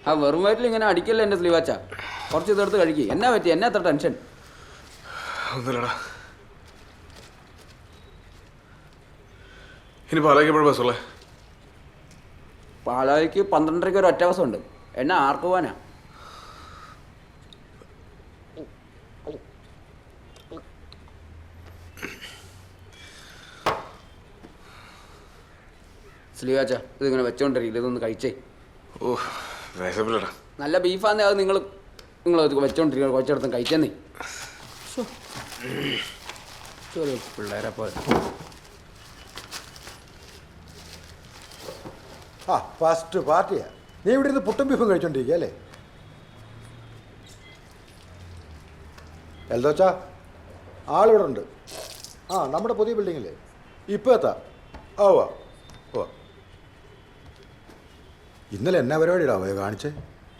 ആ വെറും വയറ്റിൽ ഇങ്ങനെ അടിക്കല്ലേ എൻ്റെ സ്ലീവാച്ച. കുറച്ച് ഇതെടുത്ത് കഴിക്കുക. എന്നാ പറ്റി? എന്നാ അത്ര ടെൻഷൻ? ഒന്നുമില്ലടാ. ഇനി പാലായിക്കപ്പോഴും ബസ്സുള്ളേ? പാലായിക്ക് 12:30 ഒരു ഒറ്റ ബസ്സുണ്ട്. എന്നാ ആർക്ക് പോവാനാ? സ്ലീവാച്ച ഇതിങ്ങനെ വെച്ചോണ്ടിരിക്കില്ല, ഇതൊന്ന് കഴിച്ചേ. ഓ വിശപ്പില്ലടാ. നല്ല ബീഫാന്നേ അത് നിങ്ങൾ വെച്ചോണ്ടിരിക്കുക. കുറച്ചിടത്തും കഴിച്ചെന്നേ. പിള്ളേരെ പോലെ. ആ ഫസ്റ്റ് പാർട്ടിയാ. നീ ഇവിടെ ഇരുന്ന് പുട്ടും ബീഫും കഴിച്ചോണ്ടിരിക്കുക അല്ലേ? എൽദോച്ചാ ആളിവിടെ ഉണ്ട്. ആ നമ്മുടെ പുതിയ ബിൽഡിങ്ങില്ലേ? ഇപ്പോൾ എത്താം. ഓ ഓ ഇന്നലെ എന്നാ പരിപാടിയിടാവോ കാണിച്ചേ?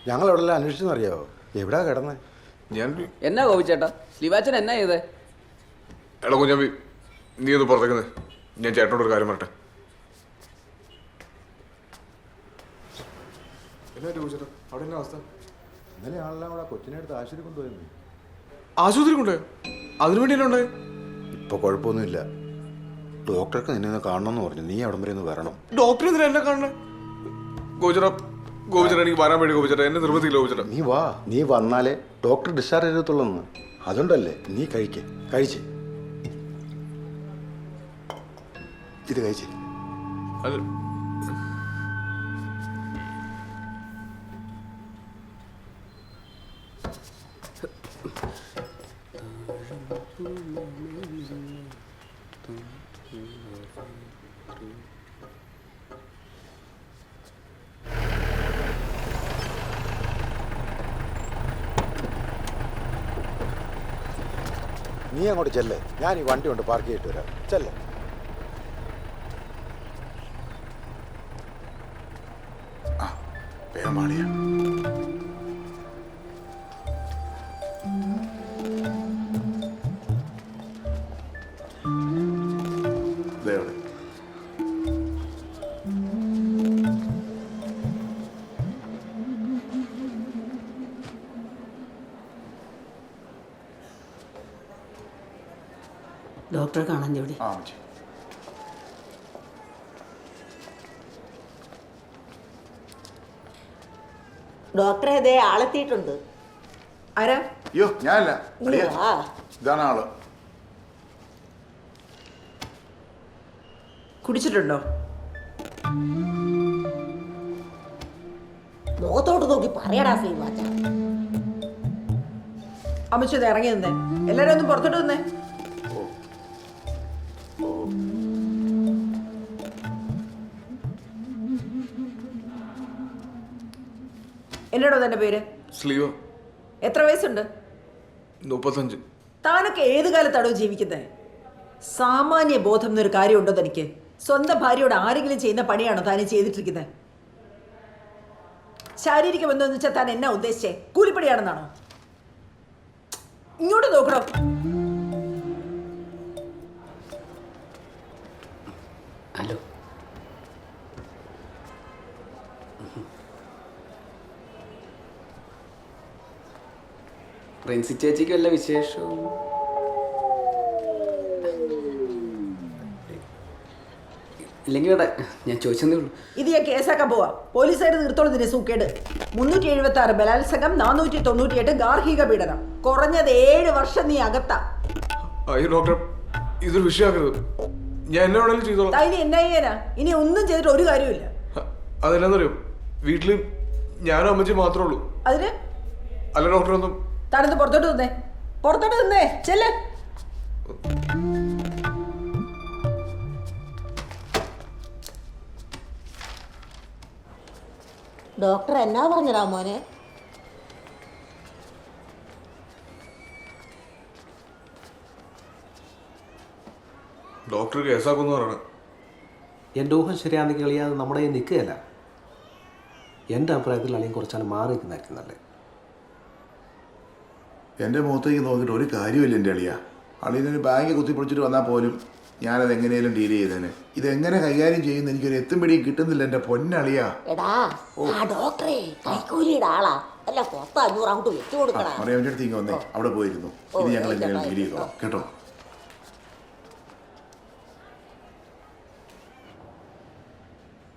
ഞങ്ങൾ എവിടെ എല്ലാം അന്വേഷിച്ചെന്നറിയാവോ? എവിടാ കിടന്നേ? ഞാൻ എന്നാ കോപിച്ചേട്ടാ? സ്ലീവാച്ചൻ എന്നാ ചെയ്തേ? എടാ കുഞ്ഞാമ്പി, നീ ഒന്ന് പുറത്തേക്കുന്നത്. ഞാൻ ചേട്ടനോടൊരു കാര്യം പറട്ടെ. അവിടെ എന്നാ അവസ്ഥ? ഇന്നലെ ആളെല്ലാം കൂടെ കൊച്ചിനെ എടുത്ത് ആശുപത്രി കൊണ്ടുപോയിരുന്നു. ആശുപത്രി കൊണ്ടുപോയോ? അതിനു വേണ്ടി എന്നെ ഉണ്ടായി? ഇപ്പോൾ കുഴപ്പമൊന്നുമില്ല. ഡോക്ടർക്ക് നിന്നെ ഒന്ന് കാണണമെന്ന് പറഞ്ഞു. നീ അവിടം വരെ ഒന്ന് വരണം. ഡോക്ടർ എന്തിനാ എന്നെ കാണണേ? ഗോപിച്ചേട്ടാ എനിക്ക് വരാൻ വേണ്ടി. ഗോപിച്ചേട്ടാ എന്നെ നിർബന്ധിക്കില്ല. ഗോപിച്ചേട്ടാ നീ വാ. നീ വന്നാലേ ഡോക്ടർ ഡിസ്ചാർജ് ചെയ്യത്തുള്ളൂ. അതുകൊണ്ടല്ലേ നീ കഴിച്ചേ. ഇത് കഴിച്ചേ. അത് നീ അങ്ങോട്ട് ചെല്ലേ. ഞാൻ ഈ വണ്ടി കൊണ്ട് പാർക്ക് ചെയ്തിട്ട് വരാം. ചെല്ലേ. വേഗം മാടിയാ. ഡോക്ടറെ കാണാൻ ഇവിടെ. ഡോക്ടറെ ഇതേ ആളെത്തിയിട്ടുണ്ട്. ആരാ? അയ്യോ ഞാനല്ല, ആ ഇതാണ് ആള്. കുടിച്ചിട്ടുണ്ടോ? മുഖത്തോട്ട് നോക്കി പറയടാ ശ്രീവാച്ച. അമ്മച്ചത് ഇറങ്ങി നിന്നേ. എല്ലാരും ഒന്ന് പുറത്തോട്ട് നിന്നേ. എന്നോടോ തന്റെ പേര്? സ്ലീവോ. എത്ര വയസ്സുണ്ട്? 35. താനൊക്കെ ഏത് കാലത്താണോ ജീവിക്കുന്നത്? സാമാന്യ ബോധം എന്നൊരു കാര്യമുണ്ടോ തനിക്ക്? സ്വന്തം ഭാര്യയോട് ആരെങ്കിലും ചെയ്യുന്ന പണിയാണോ താനും ചെയ്തിട്ടിരിക്കുന്നത്? ശാരീരിക ബന്ധം എന്ന് വെച്ചാൽ താൻ എന്നാ ഉദ്ദേശിച്ചേ? കൂലിപ്പണിയാണെന്നാണോ? ഇങ്ങോട്ട് നോക്കണോ? ഹലോ. പ്രിൻസി ചേച്ചിക്ക് വല്ല വിശേഷവും? ഇല്ലെങ്കിൽ ഇവിടെ ഞാൻ ചോദിച്ചതേ ഉള്ളൂ. ഇത് ഞാൻ കേസാക്കാൻ പോവാ. പോലീസുകാർ നിർത്തോളം ഇതിന്റെ സൂക്കേട്. 376 ബലാത്സംഗം, 498 ഗാർഹിക പീഡനം. കുറഞ്ഞത് 7 വർഷം നീ അകത്താ. അയ്യോ ഡോക്ടർ, ഇതൊരു വിഷയമാക്കരുത്. ഞാൻ എന്നെ വേണമെങ്കിലും ചെയ്തോളാം. ഇനി എന്നാ ചെയ്യാനാ? ഇനി ഒന്നും ചെയ്തിട്ട് ഒരു കാര്യമില്ല. അതെന്നാന്നറിയോ, വീട്ടില് ഞാനും അമ്മച്ചി മാത്രമേ ഉള്ളൂ. അതിന് അല്ല ഡോക്ടർ, ഒന്നും താനൊന്ന് പുറത്തോട്ട് നിന്നേ. പുറത്തോട്ട് നിന്നേ. ചെല്ല്. ഡോക്ടർ എന്നാ പറഞ്ഞടാ മോനെ? ഡോക്ടർ കേസാക്കുന്നു പറയണം. എൻ്റെ ഊഹം ശരിയാണെങ്കിൽ അളിയാ അത് നമ്മുടെ കയ്യിൽ നിൽക്കുകയല്ല. എൻ്റെ അഭിപ്രായത്തിൽ അല്ലെങ്കിൽ കുറച്ചാൽ മാറി നിൽക്കുന്നതായിരിക്കും നല്ലത്. എൻ്റെ മുഖത്തേക്ക് നോക്കിയിട്ട് ഒരു കാര്യമില്ല എൻ്റെ അളിയ. അളിയനൊരു ബാങ്ക് കുത്തിപ്പൊളിച്ചിട്ട് വന്നാൽ പോലും ഞാനത് എങ്ങനെയും ഡീൽ ചെയ്തേനെ. ഇതെങ്ങനെ കൈകാര്യം ചെയ്യുന്ന എനിക്കൊരു എത്തും പിടിയും കിട്ടുന്നില്ല എൻ്റെ പൊന്നളിയാ. എടാ ആ ഡോക്ടറെ കൈക്കൂലിയുടെ ആളാ. അല്ല 500 അങ്ങോട്ട് വെച്ചു കൊടുക്കണ. മറിയാമ്മൻ്റെ അടുത്ത് ഇങ്ങ് വന്നേ, അവിടെ പോയിരുന്നു. ഇത് ഞങ്ങൾ എങ്ങനെയാണ് ഡീൽ ചെയ്തോളാം കേട്ടോ.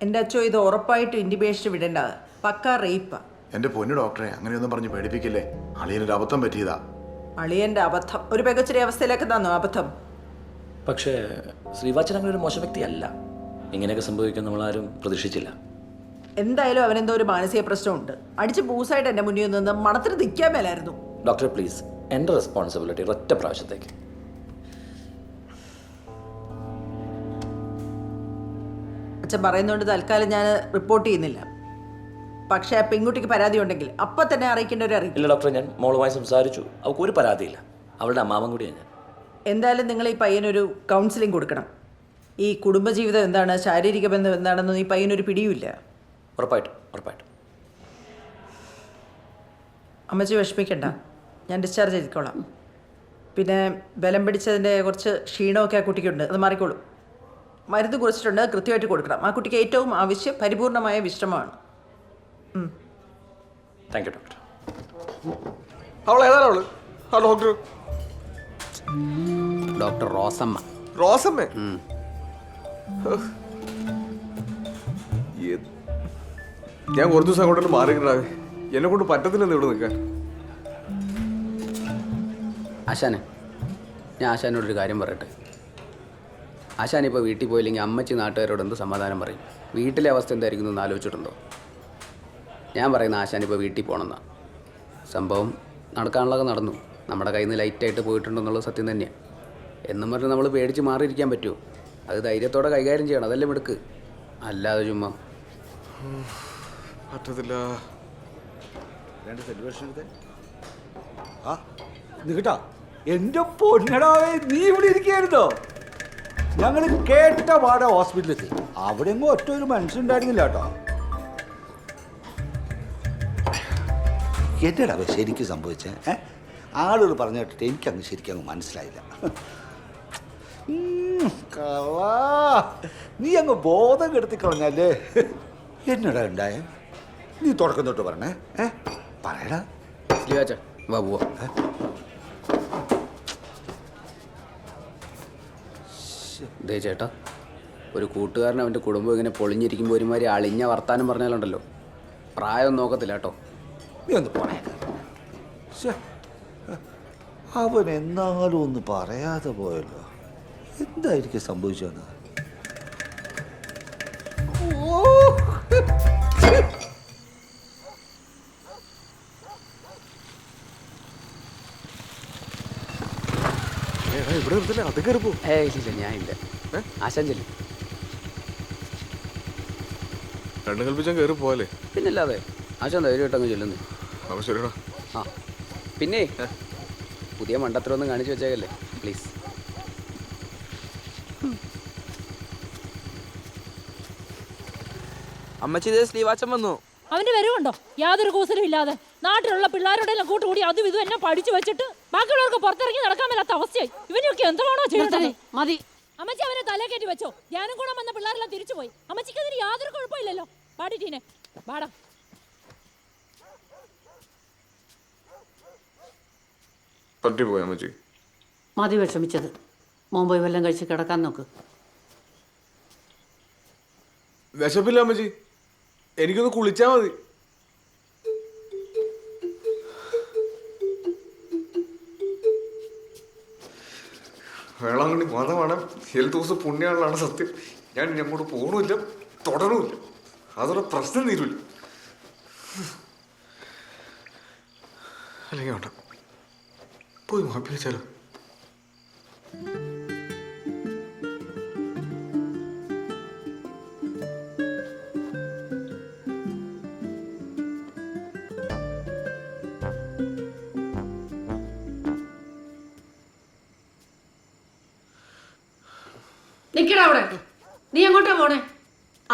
എൻ്റെ അച്ഛോ ഇത് ഉറപ്പായിട്ടും ഇൻഡിബേഷൻ വിടേണ്ട. പക്ക റേപ്പാ. എൻ്റെ പൊന്നു ഡോക്ടറെ, അങ്ങനെയൊന്നും പറഞ്ഞ് പേടിപ്പിക്കില്ലേ. അളിയനൊരു അബദ്ധം പറ്റിയതാ. അളിയൻ്റെ അബദ്ധം ഒരു മികച്ചൊരു അവസ്ഥയിലേക്ക് തന്നു അബദ്ധം. പക്ഷേ ശ്രീവാച്ചൻ അങ്ങനെ ഒരു മോശം വ്യക്തിയല്ല. ഇങ്ങനെയൊക്കെ സംഭവിക്കാൻ നമ്മളാരും പ്രതീക്ഷിച്ചില്ല. എന്തായാലും അവനെന്തോ ഒരു മാനസിക പ്രശ്നമുണ്ട്. അടിച്ച് ബൂസായിട്ട് എൻ്റെ മുന്നിൽ നിന്ന് മണത്തിന് നിൽക്കാൻ മേലായിരുന്നു. ഡോക്ടർ പ്ലീസ്, എൻ്റെ റെസ്പോൺസിബിലിറ്റി ഒറ്റ പ്രാവശ്യത്തേക്ക്. അച്ഛൻ പറയുന്നതുകൊണ്ട് തൽക്കാലം ഞാൻ റിപ്പോർട്ട് ചെയ്യുന്നില്ല. പക്ഷേ ആ പെൺകുട്ടിക്ക് പരാതി ഉണ്ടെങ്കിൽ അപ്പം തന്നെ അറിയിക്കേണ്ടവരെ അറിയിക്കും. ഇല്ല ഡോക്ടറെ, ഞാൻ മോളുമായി സംസാരിച്ചു. അവൾക്ക് ഒരു പരാതിയില്ല. അവളുടെ അമ്മാവൻ കൂടിയാണ് ഞാൻ. എന്തായാലും നിങ്ങൾ ഈ പയ്യനൊരു കൗൺസിലിംഗ് കൊടുക്കണം. ഈ കുടുംബജീവിതം എന്താണ്, ശാരീരിക ബന്ധം എന്താണെന്നൊന്നും ഈ പയ്യനൊരു പിടിയുമില്ല. ഉറപ്പായിട്ടും ഉറപ്പായിട്ടും. അമ്മച്ചി വിഷമിക്കണ്ട, ഞാൻ ഡിസ്ചാർജ് ചെയ്തിക്കോളാം. പിന്നെ ബലം പിടിച്ചതിൻ്റെ കുറച്ച് ക്ഷീണമൊക്കെ ആ കുട്ടിക്കുണ്ട്, അത് മാറിക്കോളും. മരുന്ന് കുറിച്ചിട്ടുണ്ട്, കൃത്യമായിട്ട് കൊടുക്കണം. ആ കുട്ടിക്ക് ഏറ്റവും ആവശ്യം പരിപൂർണമായ വിശ്രമമാണ്. Thank you doctor. അവൾ ഏതാണ് അവള്? ആ ഡോക്ടർ ഡോക്ടർ റോസമ്മ. റോസമ്മേ? ഞാൻ കുറച്ച് ദിവസം അങ്ങോട്ട് മാറിയിട്ടാവേ. എന്നെ കൊണ്ട് പറ്റത്തില്ലെന്ന് ഇവിടെ നിൽക്കാൻ. ആശാനെ, ഞാൻ ആശാനോടൊരു കാര്യം പറയട്ടെ. ആശാനിപ്പോൾ വീട്ടിൽ പോയില്ലെങ്കിൽ അമ്മച്ചി നാട്ടുകാരോട് എന്ത് സമാധാനം പറയും? വീട്ടിലെ അവസ്ഥ എന്തായിരിക്കും എന്ന് ആലോചിച്ചിട്ടുണ്ടോ? ഞാൻ പറയുന്ന ആശാനിപ്പോൾ വീട്ടിൽ പോകണമെന്നാണ്. സംഭവം നടക്കാനുള്ളതൊക്കെ നടന്നു. നമ്മുടെ കയ്യിൽ നിന്ന് ലൈറ്റായിട്ട് പോയിട്ടുണ്ടെന്നുള്ളത് സത്യം തന്നെയാണ്. എന്നും പറഞ്ഞ് നമ്മൾ പേടിച്ച് മാറിയിരിക്കാൻ പറ്റുമോ? അത് ധൈര്യത്തോടെ കൈകാര്യം ചെയ്യണം, അതല്ലേ മിടുക്ക്. അല്ലാതെ ചുമ്മാ പറ്റത്തില്ല. കേട്ടാ എന്റെ പൊന്നടാവേ, നീ ഇവിടെ ഇരിക്കുകയായിരുന്നോ? ഞങ്ങൾ കേട്ട പാട ഹോസ്പിറ്റലിലെത്തി. അവിടെ എങ്ങും ഒറ്റ ഒരു മനുഷ്യണ്ടായിരുന്നില്ല കേട്ടോ. എന്നടാ ശരിക്കും സംഭവിച്ചേ? ആളുകൾ പറഞ്ഞു കേട്ടിട്ട് എനിക്കങ്ങ് ശരിക്കും അങ്ങ് മനസ്സിലായില്ല. കള്ളാ, നീ അങ്ങ് ബോധം കെടുത്തി കളഞ്ഞല്ലേ. എന്നടാ ഉണ്ടായേ? നീ തുടക്കം തൊട്ട് പറഞ്ഞേ. പറയടാ. ശ്രീവാച്ച വാ പോവാ. ദേ ചേട്ടാ, ഒരു കൂട്ടുകാരൻ അവൻ്റെ കുടുംബം ഇങ്ങനെ പൊളിഞ്ഞിരിക്കുമ്പോൾ ഒരുമാതിരി അളിഞ്ഞ വർത്താനം പറഞ്ഞാലുണ്ടല്ലോ, പ്രായം നോക്കത്തില്ല കേട്ടോ. നീ ഒന്ന് പറയാ. അവൻ എന്നാലും ഒന്ന് പറയാതെ പോയല്ലോ. എന്തായിരിക്കും സംഭവിച്ചത്? ഇവിടെ നിർത്തില്ല, അത് കയറിപ്പോ. ഇല്ല, ഞാൻ ഇല്ല. ആശാൻ ചെല്ലും. രണ്ടും കൽപ്പിച്ചാൽ കയറി പോവാല്ലേ? പിന്നല്ലാതെ ആശാൻ ധൈര്യമായിട്ടങ്ങ് ചെല്ലുന്നു. അപ്പൊ ശരിടാ. ആ പിന്നെ പുതിയ മണ്ടത്തരമൊന്നും കാണിച്ചു വെച്ചേക്കല്ലേ പ്ലീസ്. അമ്മച്ചി ഇതേ ശ്രീവാച്ചൻ വന്നു. അവന്റെ വരവുണ്ടോ? യാതൊരു കൂസലും ഇല്ലാതെ നാട്ടിലുള്ള പിള്ളേരോടെല്ലാം കൂട്ടുകൂടി അതും ഇതും എന്നെ പഠിച്ചു വെച്ചിട്ട് ബാക്കിയുള്ളവർക്ക് പുറത്തിറങ്ങി നടക്കാൻ മേലാത്ത അവസ്ഥയായി. ഇവനൊക്കെ എന്താണോ ചെയ്യുന്നത്? മതി അമ്മച്ചി, അവനെ തലേ കയറ്റി വെച്ചോ. ധ്യാനം കൂടെ വന്ന പിള്ളേരെല്ലാം തിരിച്ചുപോയി. അമ്മച്ചിക്ക് അതിന് യാതൊരു കുഴപ്പമില്ലല്ലോ. പാടിട്ടീനെ പാടാ. പറ്റിപ്പോയി അമ്മച്ചി. മതി വിഷമിച്ചത്. മോൻ പോയി വല്ലതും കഴിച്ച് കിടക്കാൻ നോക്ക്. വിശപ്പില്ല അമ്മച്ചി, എനിക്കൊന്ന് കുളിച്ചാ മതി. വേളാങ്കണ്ണി മതമാണ്, 7 ദിവസം പുണ്യങ്ങളാണ് സത്യം. ഞാൻ ഇനി അങ്ങോട്ട് പോകണമില്ല, തുടരുമില്ല. അതൊരു പ്രശ്നം തീരുമില്ല. അല്ലെങ്കിൽ വേണ്ട, പോയി മാപ്പി വെച്ചാലോ? നിക്കടാ അവിടെ. നീ എങ്ങോട്ടാ പോണേ?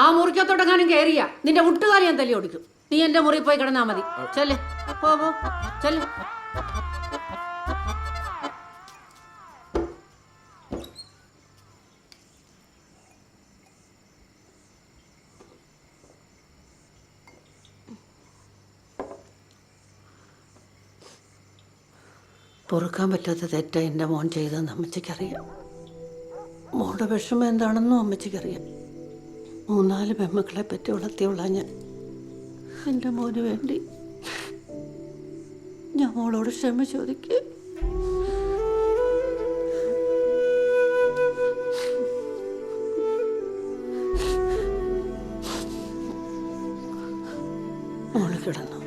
ആ മുറിക്കത്തോട്ടെങ്ങാനും കയറിയ നിന്റെ മുട്ടുകാലി ഞാൻ തല്ലി ഓടിക്കും. നീ എന്റെ മുറി പോയി കിടന്നാ മതി. ചെല്ലേ, പോ ചെല്ലേ. പൊറുക്കാൻ പറ്റാത്ത തെറ്റാ എൻ്റെ മോൻ ചെയ്തതെന്ന് അമ്മച്ചിക്കറിയാം. മോളുടെ വിഷമം എന്താണെന്നും അമ്മച്ചിക്കറിയാം. 3-4 പെമ്മക്കളെ പറ്റി വളർത്തിയുള്ള ഞാൻ എൻ്റെ മോന് വേണ്ടി ഞാൻ മോളോട് ക്ഷമ ചോദിക്കുക. മോള് കിടന്നു.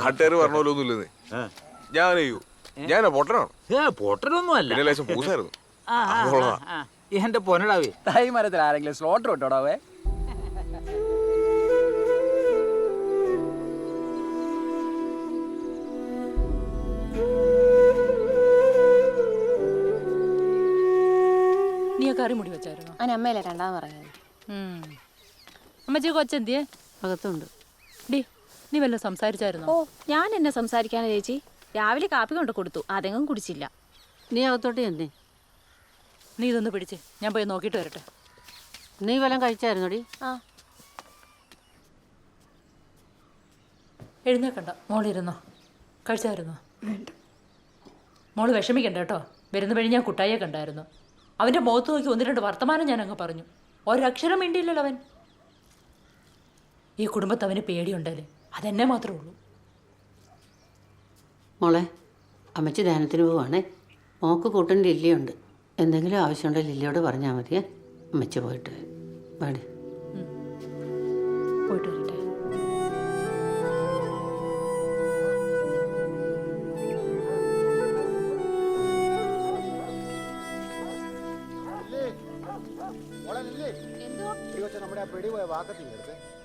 നാട്ടുകാർ പറഞ്ഞ പോലെ ഒന്നുമില്ലെന്നേ. ഞാനാ പൊട്ടനാണ്. പൊട്ടനൊന്നും അല്ല. പിന്നെ ലേശം പൂസായിരുന്നു. എന്റെ പൊന്നടാവേ, തൈ മരത്തിൽ ആരെങ്കിലും സ്ലോട്ടർ ഇട്ടോടാവേ. നീ കറി മുടി വെച്ചായിരുന്നു? അമ്മയല്ലേ രണ്ടാമത് പറഞ്ഞത്. അമ്മച്ചി കൊച്ചെന്തിയേ? അകത്തുണ്ട്. ഡി, നീ വല്ല സംസാരിച്ചായിരുന്നോ? ഓ, ഞാൻ എന്നെ സംസാരിക്കാനാ ചേച്ചി. രാവിലെ കാപ്പി കൊണ്ട് കൊടുത്തു, അതെങ്ങും കുടിച്ചില്ല. നീ അകത്തോട്ട് ചെന്നേ. നീ ഇതൊന്ന് പിടിച്ച്, ഞാൻ പോയി നോക്കിയിട്ട് വരട്ടെ. നീ വല്ലതും കഴിച്ചായിരുന്നോടി? ആ, എഴുന്നേക്കണ്ട, മോളിരുന്നോ. കഴിച്ചായിരുന്നോ? മോള് വിഷമിക്കണ്ട കേട്ടോ. വരുന്ന വഴി ഞാൻ കുട്ടായിയെ കണ്ടായിരുന്നു. അവൻ്റെ മുഖത്ത് നോക്കി 1-2 വർത്തമാനം ഞാൻ അങ്ങ് പറഞ്ഞു. ഒരക്ഷരം മിണ്ടിയില്ലല്ലോ അവൻ. ഈ കുടുംബത്ത് അവന് പേടിയുണ്ടല്ലേ, അതെന്നെ മാത്രമേ ഉള്ളൂ. മോളെ, അമ്മച്ചി ധ്യാനത്തിന് പോവാണേ. മോക്ക് കൂട്ടൻ ലില്ലിയുണ്ട്. എന്തെങ്കിലും ആവശ്യമുണ്ടെങ്കിൽ ലില്ലിയോട് പറഞ്ഞാൽ മതിയേ. അമ്മച്ചി പോയിട്ട് വേണ്ടി പോയിട്ട് വരട്ടെ.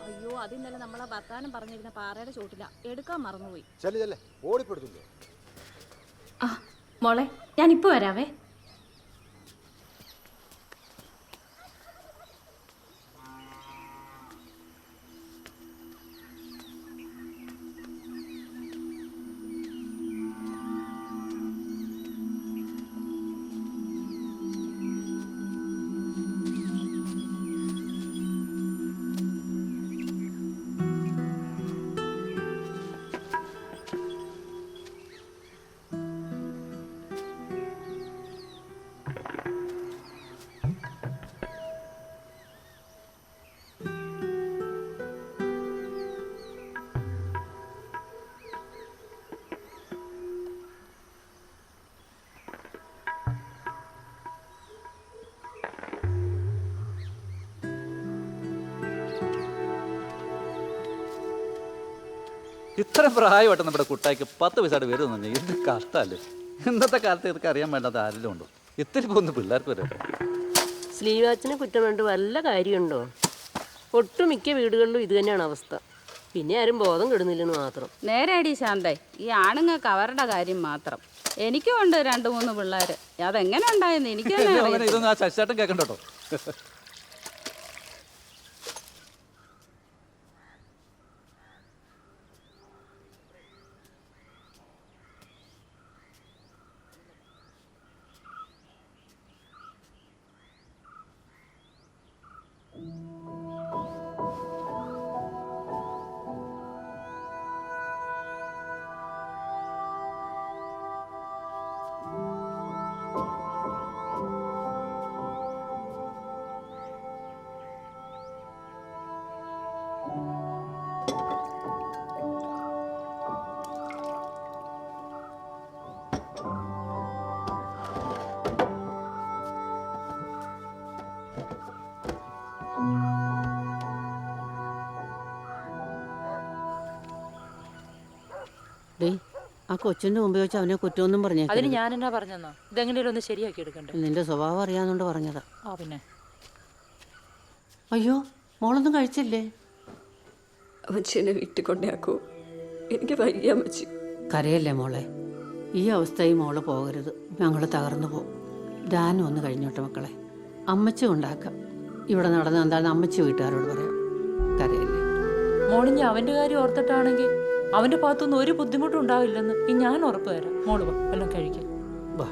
അയ്യോ, അതിന്നലെ നമ്മളെ വർത്താനം പറഞ്ഞിരുന്ന പാറയുടെ ചോട്ടില, എടുക്കാൻ മറന്നുപോയി. ഓടിപ്പെടുത്തില്ലേ? ആ മോളെ, ഞാനിപ്പോ വരാവേ. ഇത്ര പ്രായമായിട്ട് നമ്മുടെ കുട്ടായിക്ക് 10 പൈസയുടെ വരുന്നു. എന്ത് കഷ്ടമല്ലേ. ഇന്നത്തെ കാലത്ത് ഇതൊക്കെ അറിയാൻ വേണ്ടാത്ത ആരെങ്കിലും ഉണ്ടോ? ഇത്തിരി പോകുന്ന പിള്ളേർക്ക് വരെ. സ്ലീവാച്ചിനെ കുറ്റം വേണ്ട വല്ല കാര്യമുണ്ടോ? ഒട്ടുമിക്ക വീടുകളിലും ഇത് തന്നെയാണ് അവസ്ഥ. പിന്നെ ആരും ബോധം കെടുന്നില്ലെന്ന് മാത്രം. നേരെ അടി ശാന്തേ, ഈ ആണുങ്ങൾക്ക് അവരുടെ കാര്യം മാത്രം. എനിക്കും ഉണ്ട് 2-3 പിള്ളേർ. അതെങ്ങനെ ഉണ്ടായെന്ന് എനിക്ക് ഇതൊന്നും ആ ശശിചേട്ടൻ കേൾക്കണ്ട കേട്ടോ. ആ കൊച്ചിൻ്റെ മുമ്പ് വെച്ച് അവനെ കുറ്റമൊന്നും പറഞ്ഞേ. അതിന് ഞാൻ എന്നാ പറഞ്ഞെന്നോ? ഇതെങ്ങനെയും ഒന്ന് ശരിയാക്കി എടുക്കണ്ടേ? നിന്റെ സ്വഭാവം അറിയാവുന്നതുകൊണ്ട് പറഞ്ഞതാ. ആ പിന്നെ. അയ്യോ, മോളൊന്നും കഴിച്ചില്ലേ? അമ്മച്ചിനെ വീട്ടിൽ കൊണ്ടാക്കൂ, എനിക്ക് വയ്യ അമ്മച്ചി. കരയല്ലേ മോളെ. ഈ അവസ്ഥയിൽ മോള് പോകരുത്. ഞങ്ങൾ തകർന്നു പോകും. ധ്യാനം ഒന്ന് കഴിഞ്ഞോട്ടെ മക്കളെ. അമ്മച്ചി ഉണ്ടാക്കാം. ഇവിടെ നടന്ന എന്താണെന്ന് അമ്മച്ചി വീട്ടുകാരോട് പറയാം. കരയല്ലേ. മോളിഞ്ഞ് അവൻ്റെ കാര്യം ഓർത്തിട്ടാണെങ്കിൽ അവന്റെ ഭാഗത്തുനിന്ന് ഒരു ബുദ്ധിമുട്ടും ഉണ്ടാവില്ലെന്ന് ഈ ഞാൻ ഉറപ്പ് തരാം. മോള് വാ, എല്ലാം കഴിക്കാം. വാ